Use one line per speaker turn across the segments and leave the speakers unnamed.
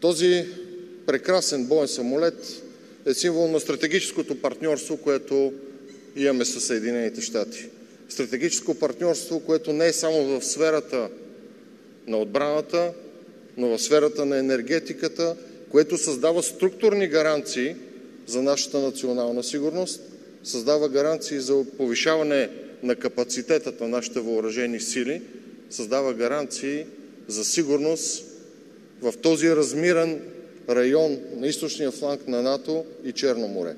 Този прекрасен боен самолет е символ на стратегическото партньорство, което имаме с Съединените щати. Стратегическо партньорство, което не е само в сферата на отбраната, но в сферата на енергетиката, което създава структурни гаранции за нашата национална сигурност, създава гаранции за повишаване на капацитетът на нашите въоръжени сили, създава гаранции за сигурност в този размирен район на източния фланг на НАТО и Черно море.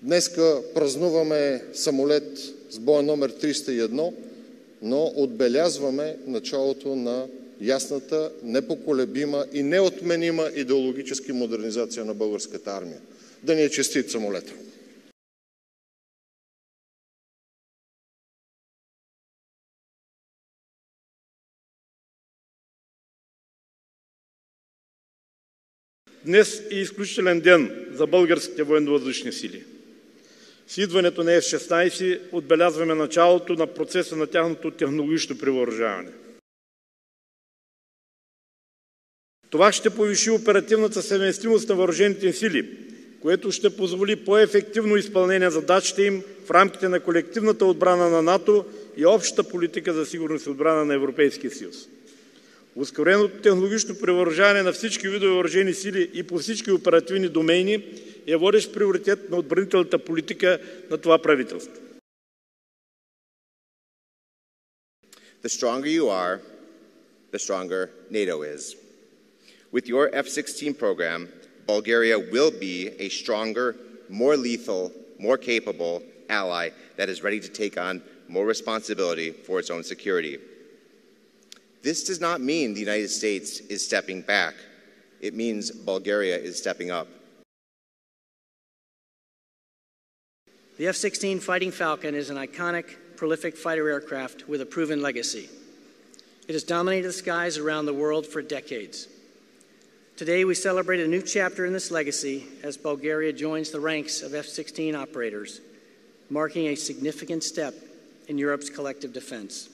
Днеска празнуваме самолет с боен номер 301, но отбелязваме началото на ясната, непоколебима и неотменима идеологическа модернизация на българската армия. Да ни е честит самолета!
Днес е изключителен ден за българските военновъздушни сили. С идването на F-16 отбелязваме началото на процеса на тяхното технологично превъоръжаване. Това ще повиши оперативната съвместимост на въоръжените сили, което ще позволи по-ефективно изпълнение на задачите им в рамките на колективната отбрана на НАТО и общата политика за сигурност и отбрана на Европейския съюз. Ускореното технологично превъоръжаване на всички видове въоръжени сили и по всички оперативни домейни е водещ приоритет на отбранителната политика на това правителство.
The stronger you are, the stronger NATO is. With your F-16 program, Bulgaria will be a stronger, more lethal, more capable ally that is ready to take on more responsibility for its own security. This does not mean the United States is stepping back. It means Bulgaria is stepping up.
The F-16 Fighting Falcon is an iconic, prolific fighter aircraft with a proven legacy. It has dominated the skies around the world for decades. Today, we celebrate a new chapter in this legacy as Bulgaria joins the ranks of F-16 operators, marking a significant step in Europe's collective defense.